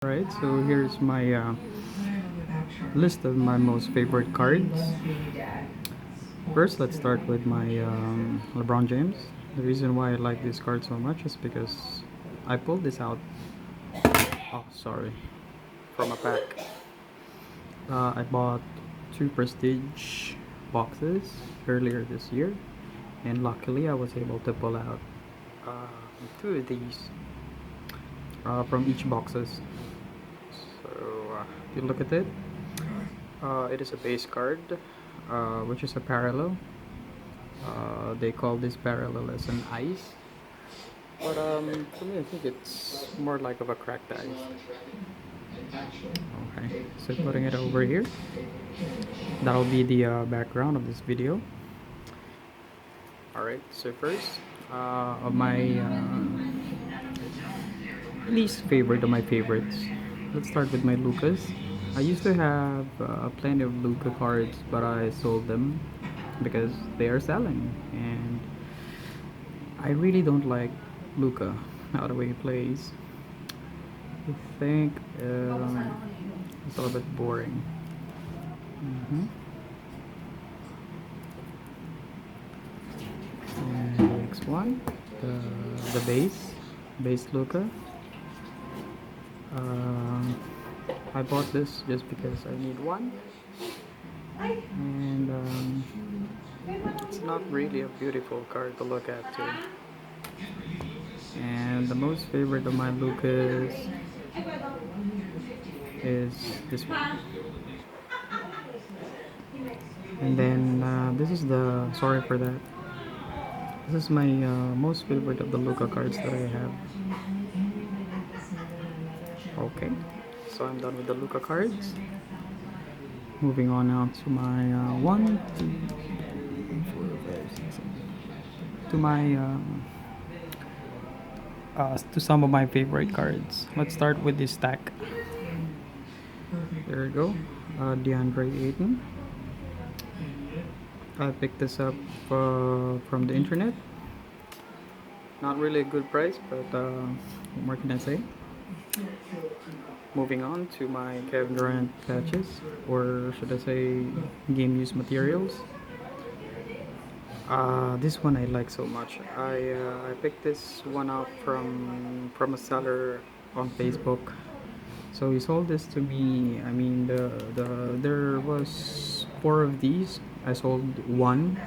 Alright, so here's my list of my most favorite cards. First, let's start with my LeBron James. The reason why I like this card so much is because I pulled this out. Oh, sorry, from a pack. I bought two Prestige boxes earlier this year, and luckily I was able to pull out uh, two of these from each boxes. So if you look at it, it is a base card, which is a parallel. They call this parallel as an ice, but for me, I think it's more like of a cracked ice. Okay, so putting it over here, that'll be the background of this video. All right, so first, of my least favorite of my favorites. Let's start with my Lucas. I used to have plenty of Luca cards, but I sold them because they are selling, and I really don't like Luca, how the way he plays. I think it's a little bit boring. hmm And the next one, the base Luca. Um, I bought this just because I need one, and it's not really a beautiful card to look at too. And the most favorite of my Lucas is this one. And then this is the sorry for that. This is my most favorite of the Luca cards that I have. Okay, so I'm done with the Luca cards. Moving on now to my one, two, four, five, six, seven. To my to some of my favorite cards. Let's start with this stack. There we go, DeAndre Ayton. I picked this up from the internet. Not really a good price, but what more can I say? Moving on to my Kevin Durant patches, or should I say game use materials. This one I like so much. I picked this one up from a seller on Facebook. So he sold this to me. I mean, there was four of these. I sold one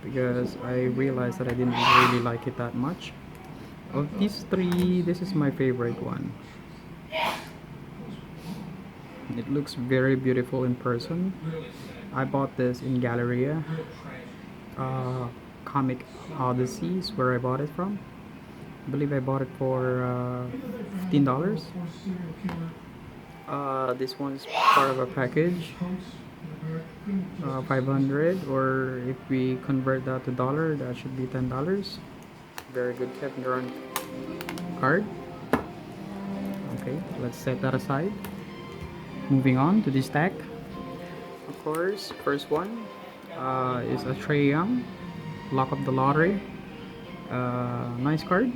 because I realized that I didn't really like it that much. Of these three, this is my favorite one. It looks very beautiful in person. I bought this in Galleria. Uh, Comic Odyssey is where I bought it from. I believe I bought it for $15. This one's part of a package, 500, or if we convert that to dollar, that should be $10. Very good Kevin Durant card. Okay, let's set that aside. Moving on to this stack. Of course, first one is a Trae Young, Lock of the Lottery. Nice card.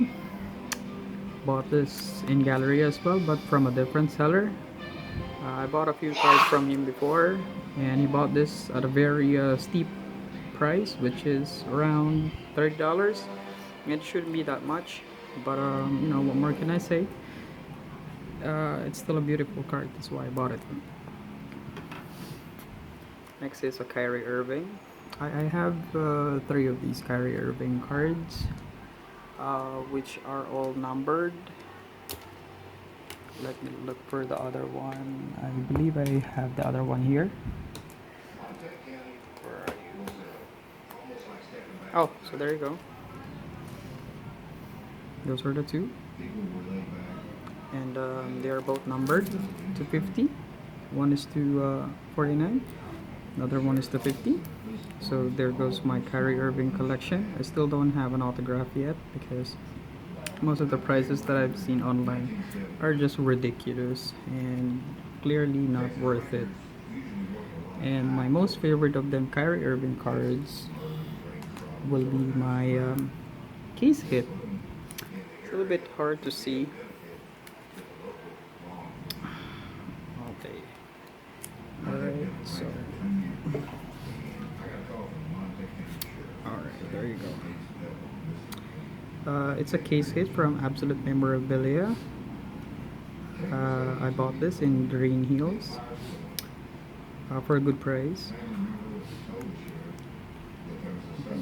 Bought this in Galleria as well, but from a different seller. I bought a few cards from him before, and he bought this at a very steep price, which is around $30. It shouldn't be that much, but what more can I say? It's still a beautiful card. That's why I bought it. Next is a Kyrie Irving. I have three of these Kyrie Irving cards, which are all numbered. Let me look for the other one. I believe I have the other one here. Where are you? Oh, so there you go. Those are the two. And they are both numbered to 50. One is to 49. Another one is to 50. So there goes my Kyrie Irving collection. I still don't have an autograph yet because most of the prices that I've seen online are just ridiculous and clearly not worth it. And my most favorite of them Kyrie Irving cards will be my case hit. It's a little bit hard to see. It's a case hit from Absolute Memorabilia. I bought this in Green Hills for a good price. Okay.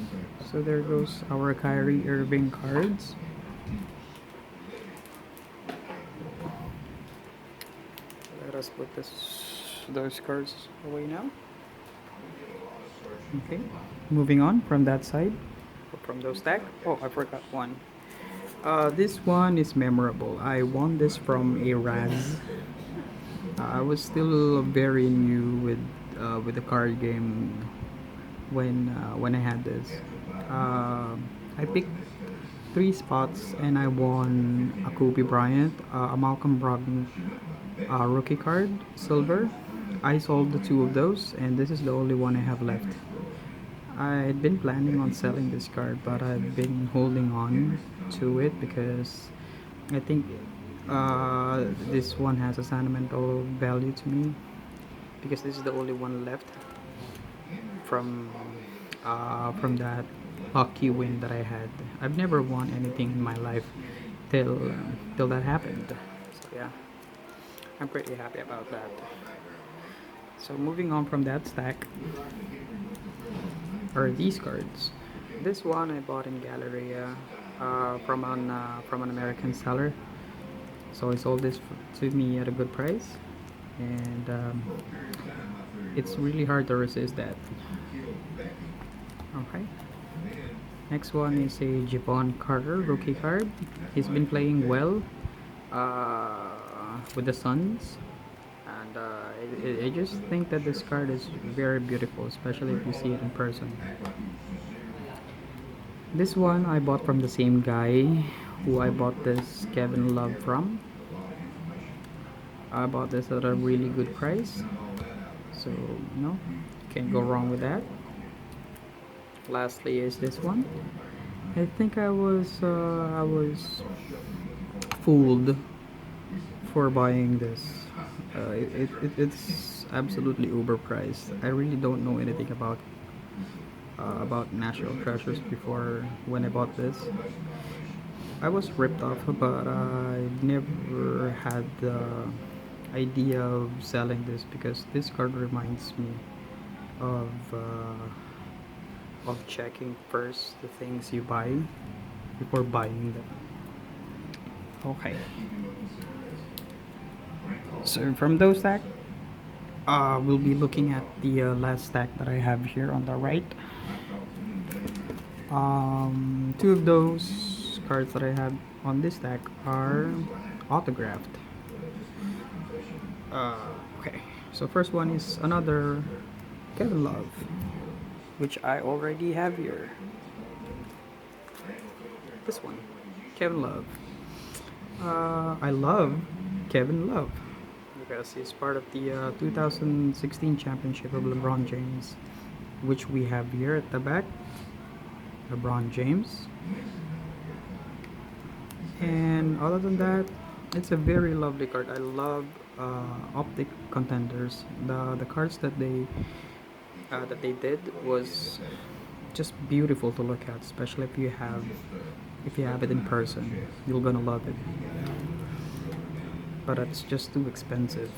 So there goes our Kyrie Irving cards. Let us put those cards away now. Okay, moving on from that side, from those stack. Oh, I forgot one. This one is memorable. I won this from a Raz. I was still very new with the card game when I had this. I picked three spots and I won a Kobe Bryant, a Malcolm Brogdon rookie card, silver. I sold the two of those, and this is the only one I have left. I had been planning on selling this card, but I've been holding on to it because I think this one has a sentimental value to me because this is the only one left from that hockey win that I had. I've never won anything in my life till that happened. So yeah, I'm pretty happy about that. So moving on from that stack are these cards. This one I bought in Galleria from an American seller. So he sold this to me at a good price, and it's really hard to resist that. Okay. Next one is a Javon Carter rookie card. He's been playing well with the Suns, and I just think that this card is very beautiful, especially if you see it in person. This one I bought from the same guy who I bought this Kevin Love from. I bought this at a really good price, so can't go wrong with that. Lastly is this one. I think I was fooled for buying this. It's absolutely overpriced. I really don't know anything about National Treasures before when I bought this. I was ripped off, but I never had the idea of selling this because this card reminds me of checking first the things you buy before buying them. Okay. So from those stack, we'll be looking at the last stack that I have here on the right. Two of those cards that I have on this stack are autographed. Okay, so first one is another Kevin Love, which I already have here. This one, Kevin Love. I love Kevin Love because he's part of the 2016 championship of LeBron James, which we have here at the back. LeBron James. And other than that, it's a very lovely card. I love Optic Contenders. The cards that they did was just beautiful to look at, especially if you have it in person. You're gonna love it. But it's just too expensive.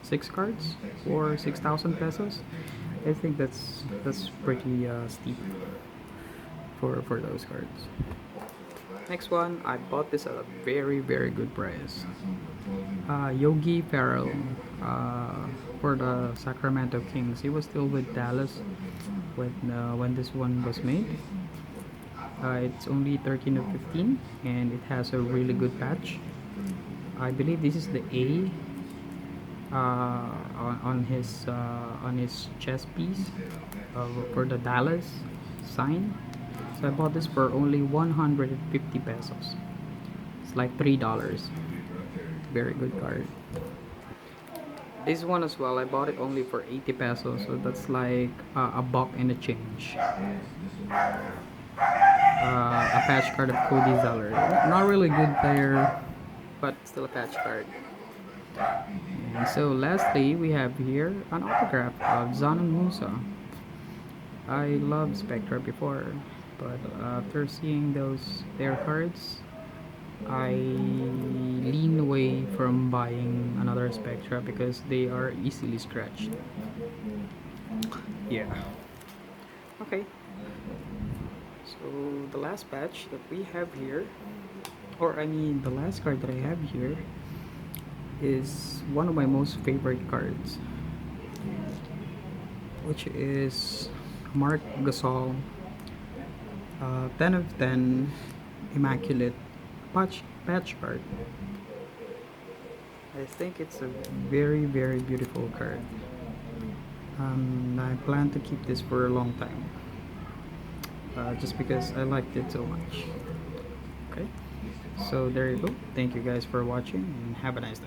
6 cards for 6,000 pesos. I think that's pretty steep for those cards. Next one, I bought this at a very good price. Yogi Ferrell for the Sacramento Kings. He was still with Dallas when this one was made. It's only 13 of 15, and it has a really good patch. I believe this is the A on his chest piece for the Dallas sign. So I bought this for only 150 pesos. It's like $3. Very good card. This one as well, I bought it only for 80 pesos, so that's like a buck and a change. A patch card of Cody Zeller. Not really good player, but still a patch card. And so lastly, we have here an autograph of Zanon Musa. I loved Spectra before. but after seeing those their cards, I lean away from buying another Spectra because they are easily scratched. Yeah. Okay. So the last batch that we have here, or I mean the last card that I have here, is one of my most favorite cards, which is Mark Gasol, 10 of 10 Immaculate patch card. I think it's a very beautiful card. I plan to keep this for a long time, just because I liked it so much. Okay, so there you go. Thank you guys for watching and have a nice day.